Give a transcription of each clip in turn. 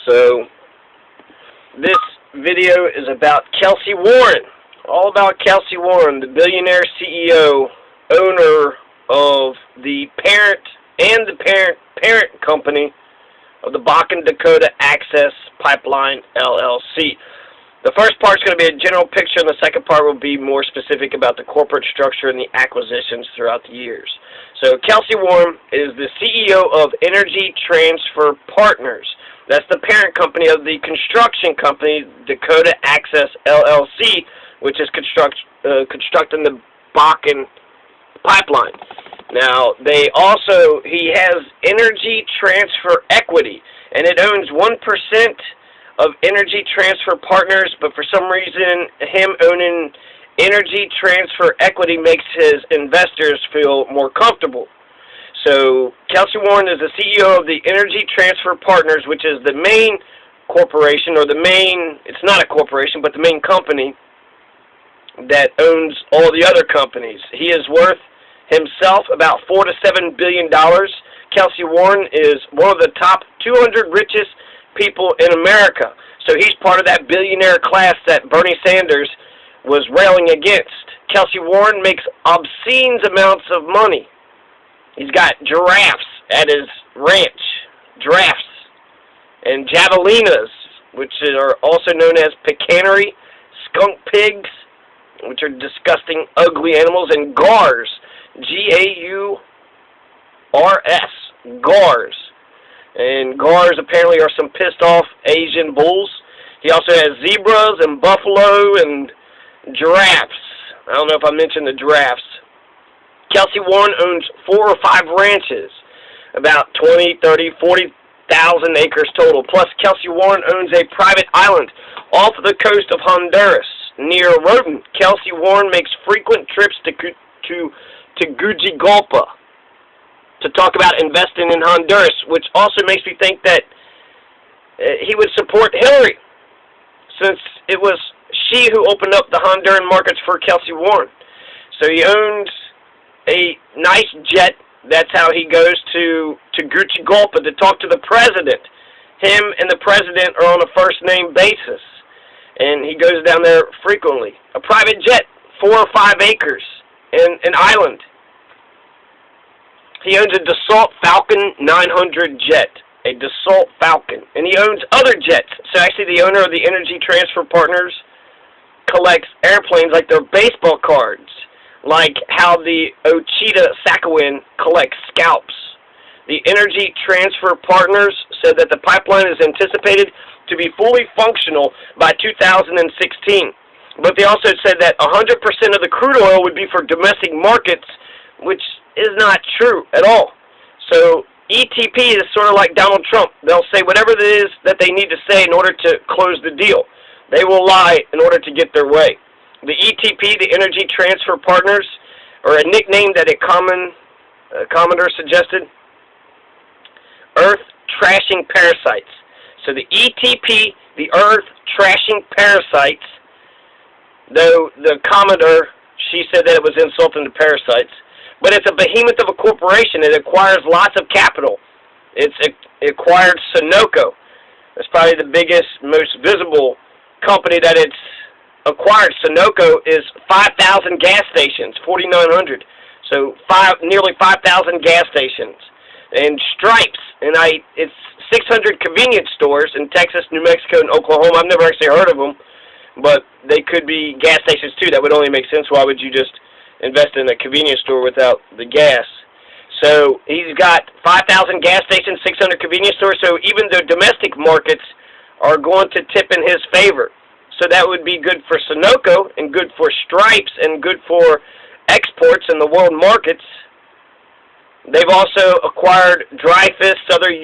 So this video is about Kelcy Warren. All about Kelcy Warren, the billionaire CEO, owner of the parent and the parent company of the Bakken, Dakota Access Pipeline, LLC. The first part is going to be a general picture, and the second part will be more specific about the corporate structure and the acquisitions throughout the years. So Kelcy Warren is the CEO of Energy Transfer Partners. That's the parent company of the construction company, Dakota Access LLC, which is constructing the Bakken pipeline. Now, he has Energy Transfer Equity, and it owns 1% of Energy Transfer Partners, but for some reason, him owning Energy Transfer Equity makes his investors feel more comfortable. So, Kelcy Warren is the CEO of the Energy Transfer Partners, which is the main corporation, it's not a corporation, but the main company that owns all the other companies. He is worth himself about $4 to $7 billion. Kelcy Warren is one of the top 200 richest people in America. So he's part of that billionaire class that Bernie Sanders was railing against. Kelcy Warren makes obscene amounts of money. He's got giraffes at his ranch, giraffes, and javelinas, which are also known as pecannery, skunk pigs, which are disgusting, ugly animals, and gars, G-A-U-R-S, gars. And gars apparently are some pissed-off Asian bulls. He also has zebras and buffalo and giraffes. I don't know if I mentioned the giraffes. Kelcy Warren owns 4 or 5 ranches, about 20, 30, 40,000 acres total. Plus, Kelcy Warren owns a private island off the coast of Honduras near Roden. Kelcy Warren makes frequent trips to Tegucigalpa to talk about investing in Honduras, which also makes me think that he would support Hillary, since it was she who opened up the Honduran markets for Kelcy Warren. So he owns a nice jet. That's how he goes to Tegucigalpa to talk to the president. Him and the president are on a first-name basis, and he goes down there frequently. A private jet, 4 or 5 acres, and an island. He owns a Dassault Falcon 900 jet, a Dassault Falcon, and he owns other jets. So actually the owner of the Energy Transfer Partners collects airplanes like they're baseball cards, like how the Ochita Sakowin collects scalps. The Energy Transfer Partners said that the pipeline is anticipated to be fully functional by 2016. But they also said that 100% of the crude oil would be for domestic markets, which is not true at all. So ETP is sort of like Donald Trump. They'll say whatever it is that they need to say in order to close the deal. They will lie in order to get their way. The ETP, the Energy Transfer Partners, or a nickname that a commenter suggested, Earth Trashing Parasites. So the ETP, the Earth Trashing Parasites, though the commenter, she said that it was insulting to parasites, but it's a behemoth of a corporation. It acquires lots of capital. It acquired Sunoco. It's probably the biggest, most visible company that it's acquired. Sunoco is 5,000 gas stations, 4,900. So nearly 5,000 gas stations. And Stripes, and it's 600 convenience stores in Texas, New Mexico, and Oklahoma. I've never actually heard of them, but they could be gas stations too. That would only make sense. Why would you just invest in a convenience store without the gas? So he's got 5,000 gas stations, 600 convenience stores, so even the domestic markets are going to tip in his favor. So that would be good for Sunoco and good for Stripes and good for exports in the world markets. They've also acquired Dreyfus, Southern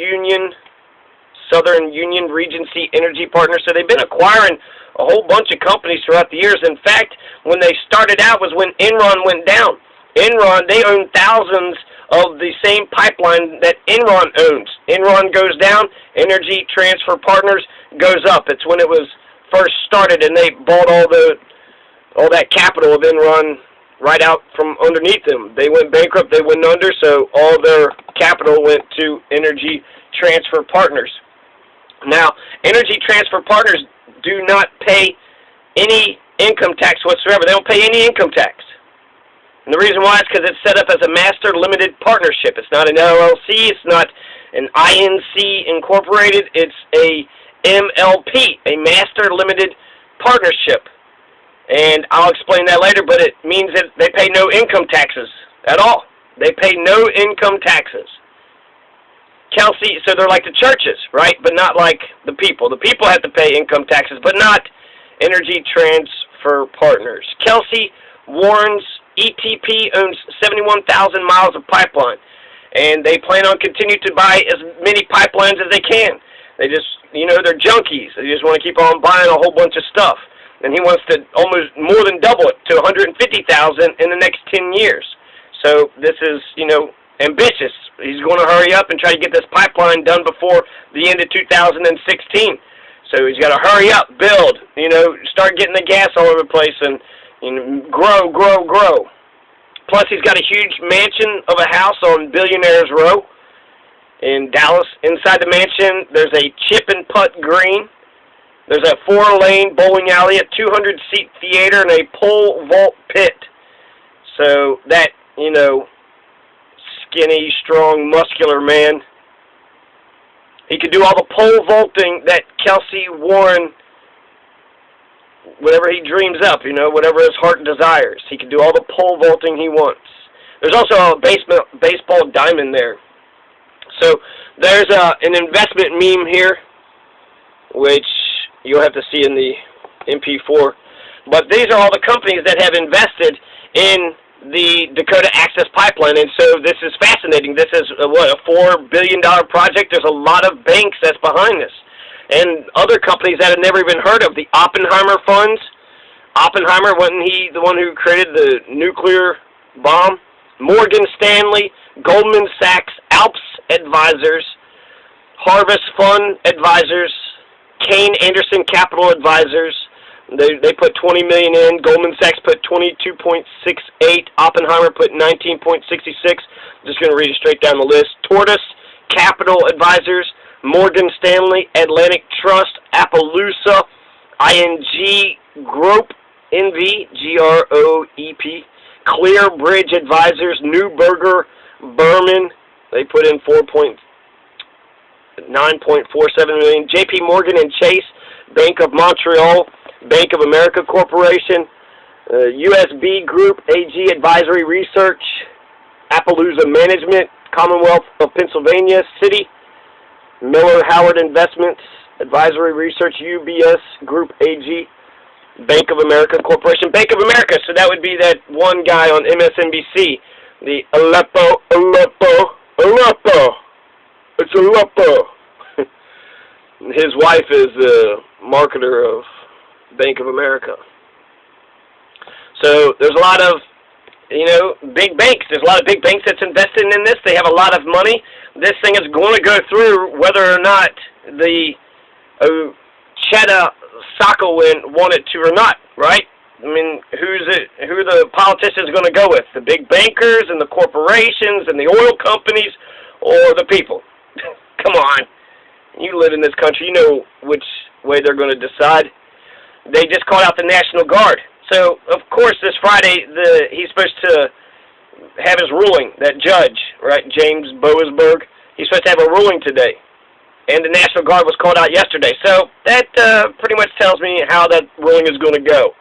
Union Regency Energy Partners. So they've been acquiring a whole bunch of companies throughout the years. In fact, when they started out was when Enron went down. Enron, they own thousands of the same pipeline that Enron owns. Enron goes down, Energy Transfer Partners goes up. It's when it was first started, and they bought all that capital of Enron right out from underneath them. They went bankrupt, they went under, so all their capital went to Energy Transfer Partners. Now, Energy Transfer Partners do not pay any income tax whatsoever. They don't pay any income tax. And the reason why is because it's set up as a master limited partnership. It's not an LLC. It's not an INC incorporated. It's a MLP, a master limited partnership. And I'll explain that later, but it means that they pay no income taxes at all. They pay no income taxes. Kelcy, so they're like the churches, right? But not like the people. The people have to pay income taxes, but not Energy Transfer Partners. Kelcy Warren's ETP owns 71,000 miles of pipeline, and they plan on continuing to buy as many pipelines as they can. They just, they're junkies. They just want to keep on buying a whole bunch of stuff. And he wants to almost more than double it to 150,000 in the next 10 years. So this is, ambitious. He's going to hurry up and try to get this pipeline done before the end of 2016. So he's got to hurry up, build, start getting the gas all over the place and grow. Plus, he's got a huge mansion of a house on Billionaire's Row in Dallas. Inside the mansion, there's a chip and putt green. There's a 4-lane bowling alley, a 200-seat theater, and a pole vault pit. So that, skinny, strong, muscular man, he could do all the pole vaulting that Kelcy Warren, whatever he dreams up, whatever his heart desires. He can do all the pole vaulting he wants. There's also a baseball diamond there. So there's an investment meme here, which you'll have to see in the MP4. But these are all the companies that have invested in the Dakota Access Pipeline, and so this is fascinating. This is, a $4 billion project. There's a lot of banks that's behind this. And other companies that I've never even heard of, the Oppenheimer funds. Oppenheimer, wasn't he the one who created the nuclear bomb? Morgan Stanley, Goldman Sachs, Alps Advisors, Harvest Fund Advisors, Kane Anderson Capital Advisors. They put $20 million in. Goldman Sachs put 22.68. Oppenheimer put 19.66. Just going to read it straight down the list. Tortoise Capital Advisors, Morgan Stanley, Atlantic Trust, Appaloosa, ING Group, NV, GROEP, Clear Bridge Advisors, Newberger, Berman. They put in 9.47 million. JP Morgan and Chase, Bank of Montreal, Bank of America Corporation, USB Group, AG Advisory Research, Appaloosa Management, Commonwealth of Pennsylvania City, Miller Howard Investments, Advisory Research, UBS Group AG, Bank of America Corporation, Bank of America. So that would be that one guy on MSNBC, the Aleppo. It's Aleppo. His wife is the marketer of Bank of America. So there's a lot of, big banks. There's a lot of big banks that's invested in this. They have a lot of money. This thing is going to go through whether or not the Cheta Sakowin want it to or not, right? I mean, who are the politicians going to go with? The big bankers and the corporations and the oil companies, or the people? Come on. You live in this country. You know which way they're going to decide. They just called out the National Guard. So, of course, this Friday, he's supposed to have his ruling, that judge, right, James Boasberg. He's supposed to have a ruling today. And the National Guard was called out yesterday. So that pretty much tells me how that ruling is going to go.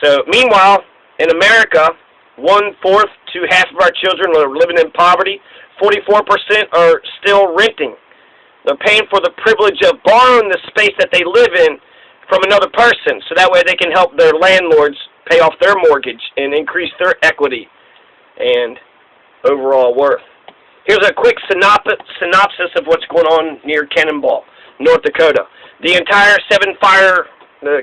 So, meanwhile, in America, 1/4 to half of our children are living in poverty. 44% are still renting. They're paying for the privilege of borrowing the space that they live in from another person, so that way they can help their landlords pay off their mortgage and increase their equity and overall worth. Here's a quick synopsis of what's going on near Cannonball, North Dakota. The entire 7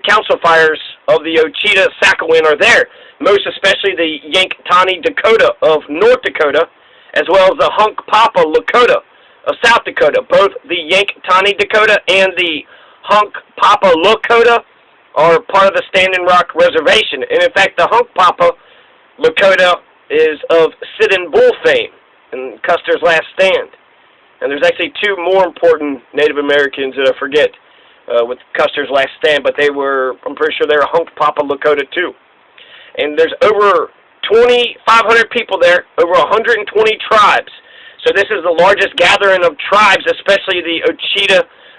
council fires of the Ochita Sakowin are there, most especially the Yanktonai Dakota of North Dakota, as well as the Hunkpapa Lakota of South Dakota. Both the Yanktonai Dakota and the Hunkpapa Lakota are part of the Standing Rock Reservation. And in fact, the Hunkpapa Lakota is of Sit and Bull fame and Custer's Last Stand. And there's actually two more important Native Americans that I forget with Custer's last stand, but I'm pretty sure they were Hunkpapa Lakota too. And there's over 2,500 people there, over 120 tribes. So this is the largest gathering of tribes, especially the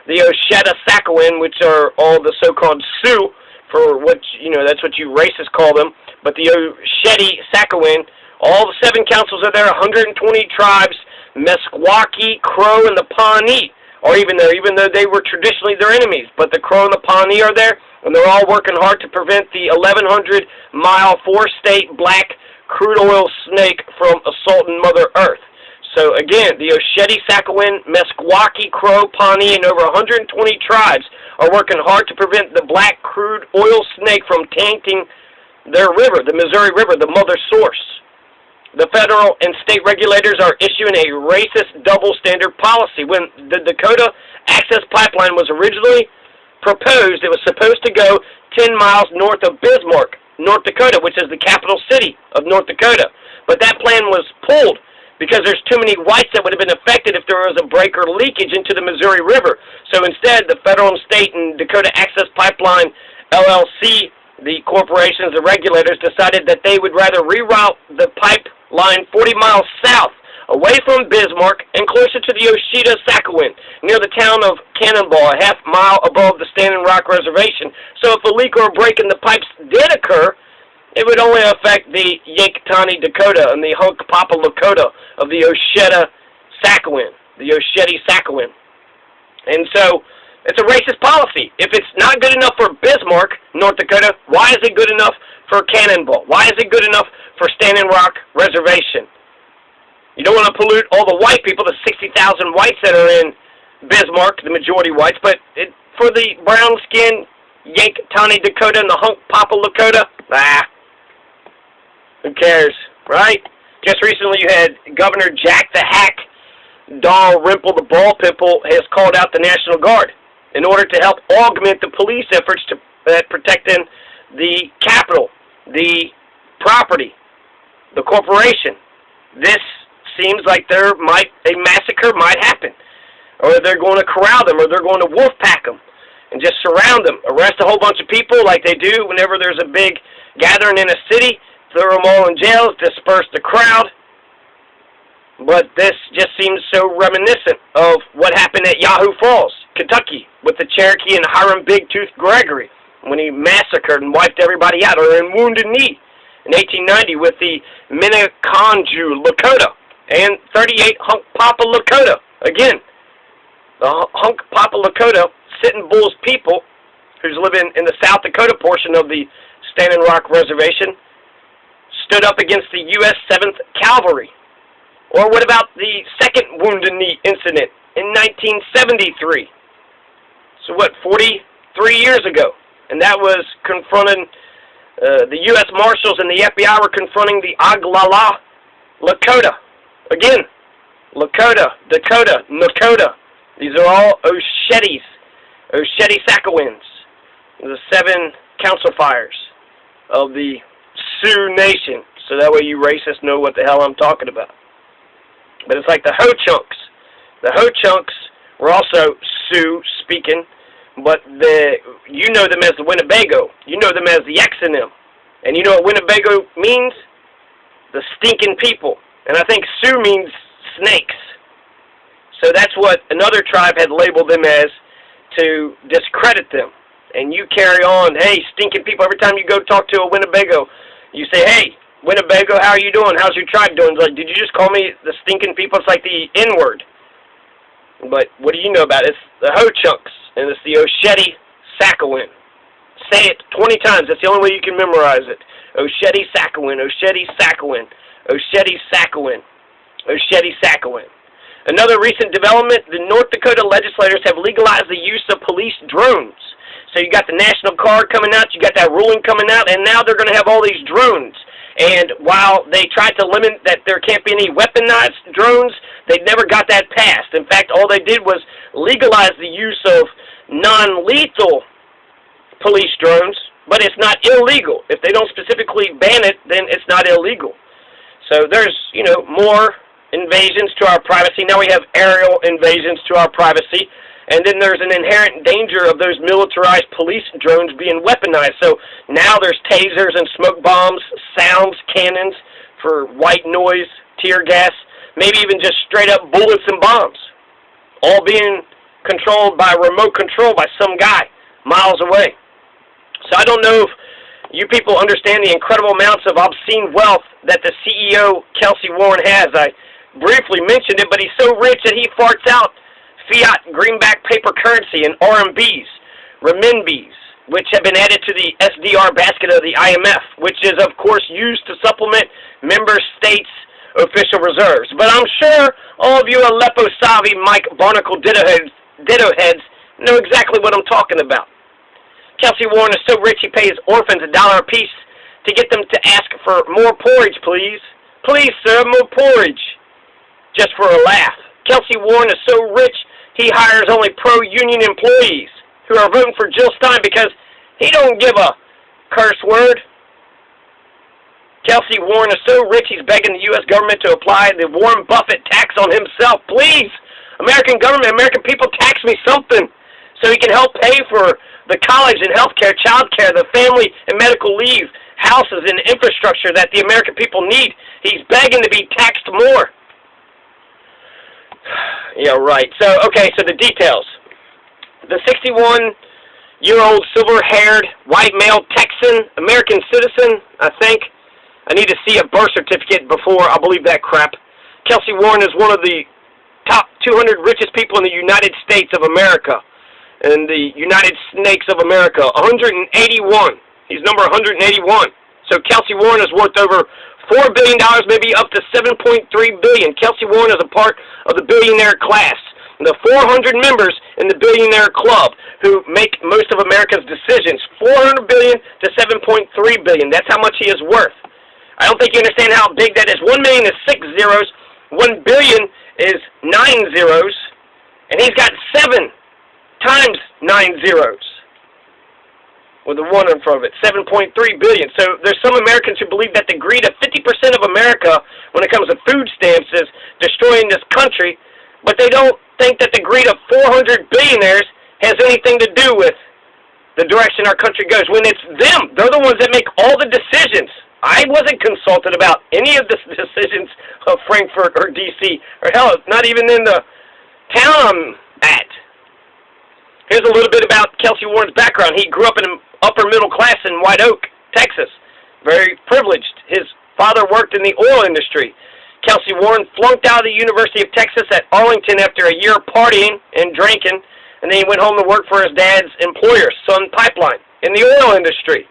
Osheta-Sakowin, which are all the so-called Sioux, for what, that's what you racists call them. But the Osheti-Sakowin, all the 7 councils are there, 120 tribes. Meskwaki, Crow, and the Pawnee are even there, even though they were traditionally their enemies. But the Crow and the Pawnee are there, and they're all working hard to prevent the 1,100-mile 4-state black crude oil snake from assaulting Mother Earth. So again, the Osheti-Sakowin, Meskwaki, Crow, Pawnee, and over 120 tribes are working hard to prevent the black crude oil snake from tainting their river, the Missouri River, the mother source. The federal and state regulators are issuing a racist double-standard policy. When the Dakota Access Pipeline was originally proposed, it was supposed to go 10 miles north of Bismarck, North Dakota, which is the capital city of North Dakota. But that plan was pulled because there's too many whites that would have been affected if there was a break or leakage into the Missouri River. So instead, the federal and state and Dakota Access Pipeline, LLC, the corporations, the regulators, decided that they would rather reroute the pipeline 40 miles south, away from Bismarck and closer to the Osheta-Sakowin, near the town of Cannonball, a half-mile above the Standing Rock Reservation. So if a leak or a break in the pipes did occur, it would only affect the Yanktonai Dakota and the Hunkpapa Lakota of the Osheta-Sakowin, the Osheti-Sakowin. And so it's a racist policy. If it's not good enough for Bismarck, North Dakota, why is it good enough for Cannonball? Why is it good enough for Standing Rock Reservation? You don't want to pollute all the white people, the 60,000 whites that are in Bismarck, the majority whites, but for the brown-skinned Yanktonai Dakota and the Hunkpapa Lakota, who cares, right? Just recently you had Governor Jack the Hack Dalrymple the Ball Pimple has called out the National Guard in order to help augment the police efforts at protecting the Capitol, the property, the corporation. This seems like a massacre might happen, or they're going to corral them, or they're going to wolf pack them and just surround them, arrest a whole bunch of people like they do whenever there's a big gathering in a city, throw them all in jails, disperse the crowd. But this just seems so reminiscent of what happened at Yahoo Falls, Kentucky, with the Cherokee and Hiram Big Tooth Gregory, when he massacred and wiped everybody out, or in Wounded Knee in 1890 with the Minneconjou Lakota and 38 Hunkpapa Lakota. Again, the Hunkpapa Lakota, Sitting Bull's people, who's living in the South Dakota portion of the Standing Rock Reservation, stood up against the U.S. 7th Cavalry. Or what about the second Wounded Knee incident in 1973? So 43 years ago. And that was confronting, the U.S. Marshals and the FBI were confronting the Oglala Lakota. Again, Lakota, Dakota, Nakota. These are all Oshetis, Osheti-Sakowins. The 7 council fires of the Sioux Nation. So that way you racists know what the hell I'm talking about. But it's like the Ho-Chunks. The Ho-Chunks were also Sioux speaking, but you know them as the Winnebago. You know them as the X in them. And you know what Winnebago means? The stinking people. And I think Sioux means snakes. So that's what another tribe had labeled them as to discredit them. And you carry on, hey, stinking people. Every time you go talk to a Winnebago, you say, hey, Winnebago, how are you doing? How's your tribe doing? It's like, did you just call me the stinking people? It's like the N-word. But what do you know about it? It's the Ho-Chunks, and it's the Osheti-Sakowin. Say it 20 times. That's the only way you can memorize it. Osheti-Sakowin, Osheti-Sakowin, Osheti-Sakowin, Osheti-Sakowin. Another recent development, the North Dakota legislators have legalized the use of police drones. So you got the National Guard coming out, you got that ruling coming out, and now they're going to have all these drones. And while they tried to limit that there can't be any weaponized drones, they never got that passed. In fact, all they did was legalize the use of non-lethal police drones, but it's not illegal. If they don't specifically ban it, then it's not illegal. So there's, more invasions to our privacy. Now we have aerial invasions to our privacy. And then there's an inherent danger of those militarized police drones being weaponized. So now there's tasers and smoke bombs, sounds, cannons for white noise, tear gas, maybe even just straight up bullets and bombs. All being controlled by remote control by some guy miles away. So I don't know if you people understand the incredible amounts of obscene wealth that the CEO, Kelcy Warren, has. I briefly mentioned it, but he's so rich that he farts out fiat greenback paper currency and RMBs, renminbis, which have been added to the SDR basket of the IMF, which is, of course, used to supplement member states' official reserves. But I'm sure all of you Aleppo-Savi Mike Barnacle ditto heads know exactly what I'm talking about. Kelcy Warren is so rich he pays orphans $1 a piece to get them to ask for more porridge, please. Please, sir, more porridge. Just for a laugh. Kelcy Warren is so rich he hires only pro-union employees who are voting for Jill Stein because he don't give a curse word. Kelcy Warren is so rich he's begging the U.S. government to apply the Warren Buffett tax on himself. Please, American government, American people, tax me something so he can help pay for the college and health care, child care, the family and medical leave, houses and infrastructure that the American people need. He's begging to be taxed more. Yeah, right. So, okay, so the details. The 61-year-old silver-haired white male Texan, American citizen, I think. I need to see a birth certificate before I believe that crap. Kelcy Warren is one of the top 200 richest people in the United States of America. And the United Snakes of America, 181. He's number 181. So Kelcy Warren is worth over $4 billion, maybe up to $7.3 billion. Kelcy Warren is a part of the billionaire class, the 400 members in the billionaire club who make most of America's decisions. $400 billion to $7.3 billion. That's how much he is worth. I don't think you understand how big that is. 1 million is 6 zeros. 1 billion is 9 zeros. And he's got 7 times 9 zeros with a 1 in front of it. 7.3 billion. So there's some Americans who believe that the greed of 50% of America when it comes to food stamps is destroying this country, but they don't think that the greed of 400 billionaires has anything to do with the direction our country goes. When it's them, they're the ones that make all the decisions. I wasn't consulted about any of the decisions of Frankfurt or D.C. or hell, not even in the town I'm at. Here's a little bit about Kelcy Warren's background. He grew up in an upper middle class in White Oak, Texas. Very privileged. His father worked in the oil industry. Kelcy Warren flunked out of the University of Texas at Arlington after a year partying and drinking, and then he went home to work for his dad's employer, Sun Pipeline, in the oil industry.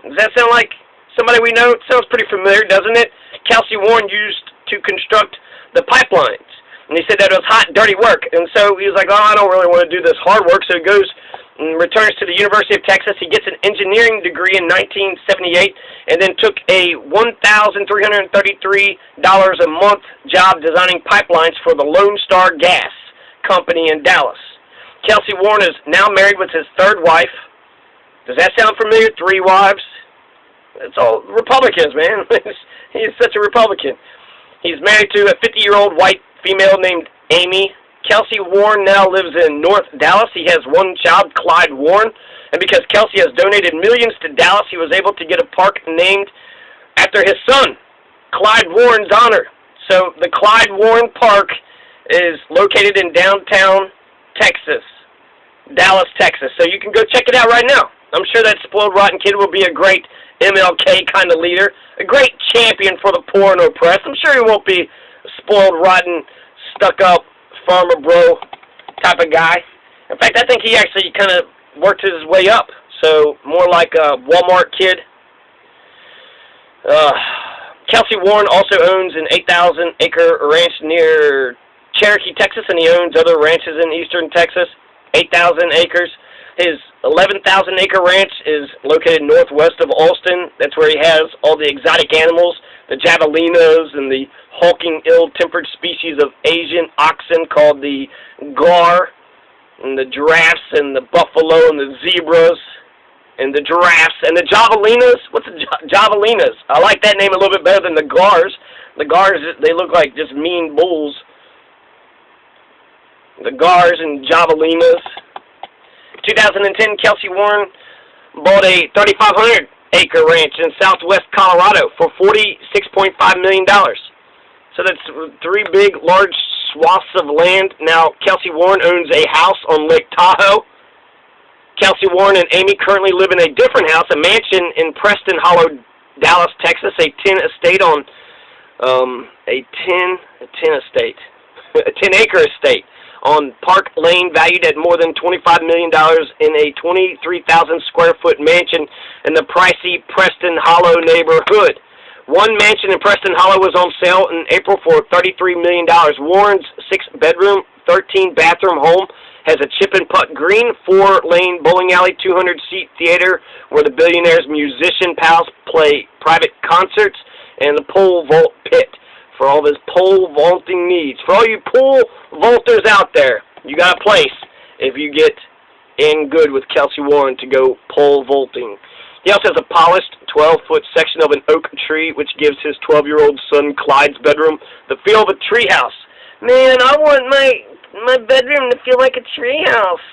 Does that sound like somebody we know? It sounds pretty familiar, doesn't it? Kelcy Warren used to construct the pipelines. And he said that it was hot, dirty work. And so he was like, oh, I don't really want to do this hard work. So he goes and returns to the University of Texas. He gets an engineering degree in 1978 and then took a $1,333 a month job designing pipelines for the Lone Star Gas Company in Dallas. Kelcy Warren is now married with his third wife. Does that sound familiar? 3 wives? It's all Republicans, man. He's such a Republican. He's married to a 50-year-old white female named Amy. Kelcy Warren now lives in North Dallas. He has 1 child, Clyde Warren. And because Kelcy has donated millions to Dallas, he was able to get a park named after his son, Clyde Warren's honor. So the Clyde Warren Park is located in downtown Texas, Dallas, Texas. So you can go check it out right now. I'm sure that spoiled, rotten kid will be a great MLK kind of leader, a great champion for the poor and oppressed. I'm sure he won't be a spoiled, rotten, stuck-up, farmer bro type of guy. In fact, I think he actually kind of worked his way up, so more like a Walmart kid. Kelcy Warren also owns an 8,000-acre ranch near Cherokee, Texas, and he owns other ranches in eastern Texas, 8,000 acres. His 11,000-acre ranch is located northwest of Austin. That's where he has all the exotic animals, the javelinas and the hulking, ill-tempered species of Asian oxen called the gar, and the giraffes and the buffalo and the zebras and the giraffes and the javelinas. What's the javelinas? I like that name a little bit better than the gars. The Gars, they look like just mean bulls. The Gars and Javelinas. 2010, Kelcy Warren bought a 3,500-acre ranch in southwest Colorado for $46.5 million. So that's three big, large swaths of land. Now, Kelcy Warren owns a house on Lake Tahoe. Kelcy Warren and Amy currently live in a different house, a mansion in Preston Hollow, Dallas, Texas, a 10-acre estate on Park Lane, valued at more than $25 million in a 23,000-square-foot mansion in the pricey Preston Hollow neighborhood. One mansion in Preston Hollow was on sale in April for $33 million. Warren's 6-bedroom, 13-bathroom home has a chip-and-putt green, 4-lane bowling alley, 200-seat theater where the Billionaire's musician pals play private concerts, and the pole vault pit for all of his pole vaulting needs. For all you pole vaulters out there, you got a place if you get in good with Kelcy Warren to go pole vaulting. He also has a polished 12-foot section of an oak tree, which gives his 12-year-old son Clyde's bedroom the feel of a treehouse. Man, I want my bedroom to feel like a treehouse.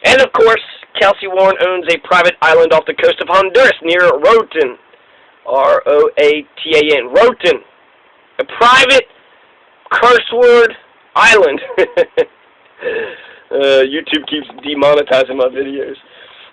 And, of course, Kelcy Warren owns a private island off the coast of Honduras near Roatan. R-O-A-T-A-N. Roatan. A private curse word island. YouTube keeps demonetizing my videos.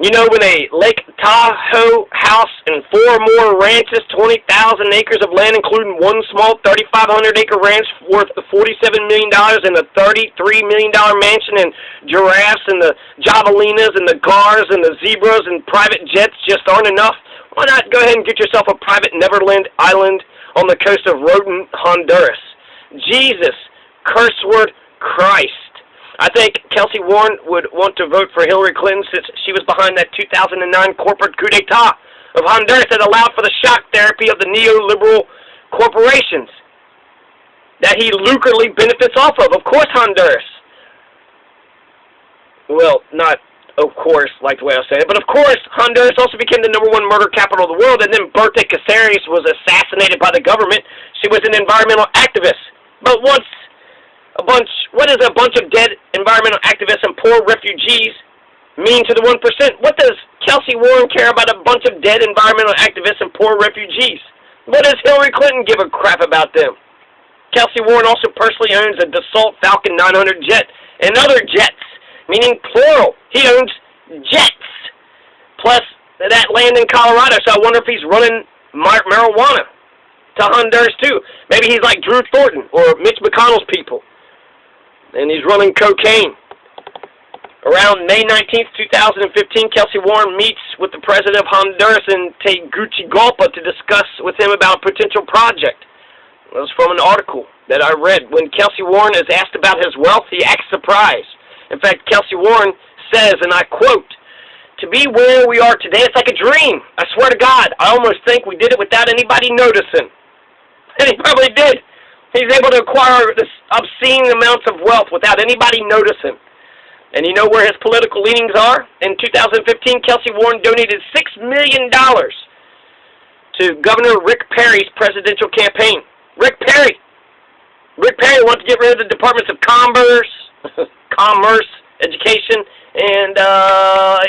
You know, when a Lake Tahoe house and 4 more ranches, 20,000 acres of land, including one small 3,500-acre ranch worth $47 million and a $33 million mansion and giraffes and the javelinas and the Gars and the zebras and private jets just aren't enough, why not go ahead and get yourself a private Neverland island on the coast of Roatan, Honduras? Jesus, curse word, Christ. I think Kelcy Warren would want to vote for Hillary Clinton since she was behind that 2009 corporate coup d'etat of Honduras that allowed for the shock therapy of the neoliberal corporations that he lucratively benefits off of. Of course, Honduras. Well, not of course, like the way I said it, but of course, Honduras also became the #1 murder capital of the world, and then Berta Cáceres was assassinated by the government. She was an environmental activist. But once what does a bunch of dead environmental activists and poor refugees mean to the 1%? What does Kelcy Warren care about a bunch of dead environmental activists and poor refugees? What does Hillary Clinton give a crap about them? Kelcy Warren also personally owns a Dassault Falcon 900 jet and other jets, meaning plural. He owns jets, plus that land in Colorado, so I wonder if he's running marijuana to Honduras too. Maybe he's like Drew Thornton or Mitch McConnell's people, and he's running cocaine. Around May 19th, 2015, Kelcy Warren meets with the president of Honduras in Tegucigalpa to discuss with him about a potential project. It was from an article that I read. When Kelcy Warren is asked about his wealth, he acts surprised. In fact, Kelcy Warren says, and I quote, "To be where we are today, it's like a dream. I swear to God, I almost think we did it without anybody noticing." And he probably did. He's able to acquire this obscene amounts of wealth without anybody noticing. And you know where his political leanings are? In 2015, Kelcy Warren donated $6 million to Governor Rick Perry's presidential campaign. Rick Perry wants to get rid of the Departments of Commerce, Education, and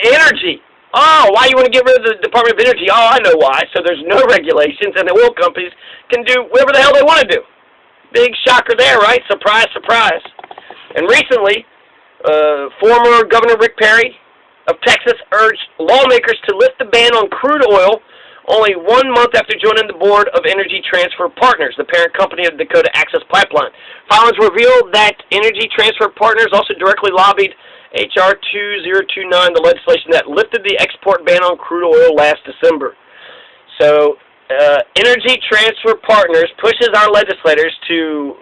Energy. Oh, why you want to get rid of the Department of Energy? Oh, I know why. So there's no regulations, and the oil companies can do whatever the hell they want to do. Big shocker there, right? Surprise, surprise. And recently, former Governor Rick Perry of Texas urged lawmakers to lift the ban on crude oil only 1 month after joining the board of Energy Transfer Partners, the parent company of Dakota Access Pipeline. Filings revealed that Energy Transfer Partners also directly lobbied H.R. 2029, the legislation that lifted the export ban on crude oil last December. So, Energy Transfer Partners pushes our legislators to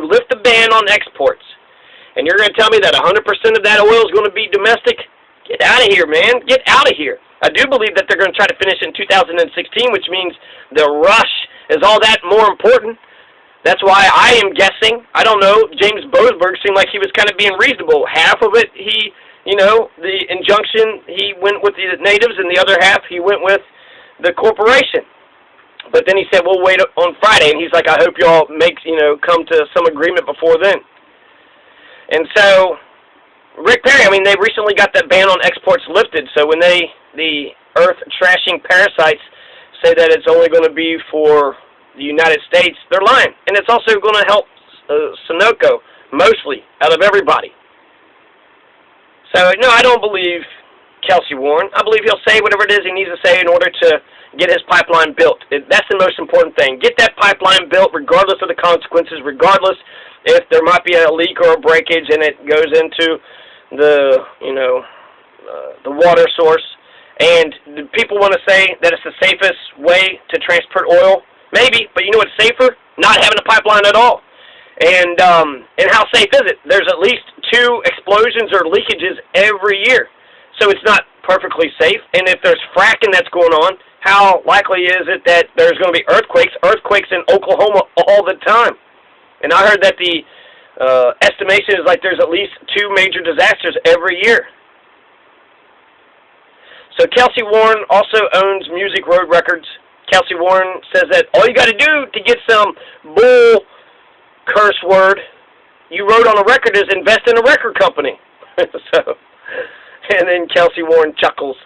lift the ban on exports. And you're going to tell me that 100% of that oil is going to be domestic? Get out of here, man. Get out of here. I do believe that they're going to try to finish in 2016, which means the rush is all that more important. That's why I am guessing, I don't know, James Boasberg seemed like he was kind of being reasonable. Half of it, the injunction, he went with the natives, and the other half, he went with the corporation. But then he said, we'll wait on Friday. And he's like, I hope y'all come to some agreement before then. And so, Rick Perry, I mean, they recently got that ban on exports lifted. So when the earth-trashing parasites say that it's only going to be for the United States, they're lying. And it's also going to help Sunoco, mostly, out of everybody. So, no, I don't believe Kelcy Warren. I believe he'll say whatever it is he needs to say in order to get his pipeline built. That's the most important thing. Get that pipeline built regardless of the consequences, regardless if there might be a leak or a breakage and it goes into the water source. And do people want to say that it's the safest way to transport oil? Maybe, but you know what's safer? Not having a pipeline at all. And how safe is it? There's at least 2 explosions or leakages every year. So it's not perfectly safe. And if there's fracking that's going on, how likely is it that there's going to be earthquakes in Oklahoma all the time? And I heard that the estimation is like there's at least 2 major disasters every year. So Kelcy Warren also owns Music Road Records. Kelcy Warren says that all you got to do to get some bull curse word you wrote on a record is invest in a record company. And then Kelcy Warren chuckles.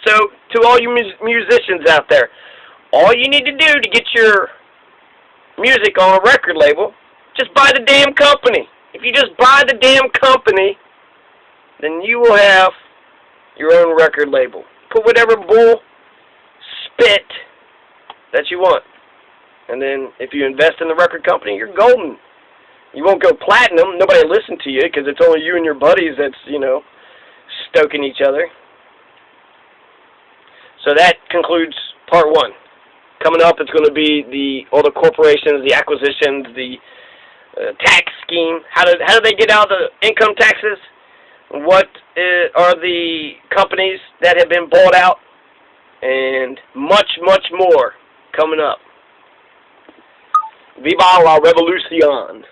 So to all you musicians out there, all you need to do to get your music on a record label, just buy the damn company. If you just buy the damn company, then you will have your own record label. Put whatever bull spit that you want. And then if you invest in the record company, you're golden. You won't go platinum. Nobody will listen to you because it's only you and your buddies that's, stoking each other. So that concludes part 1. Coming up, it's going to be all the corporations, the acquisitions, the tax scheme. How do they get out of the income taxes? What are the companies that have been bought out? And much, much more coming up. Viva la revolución.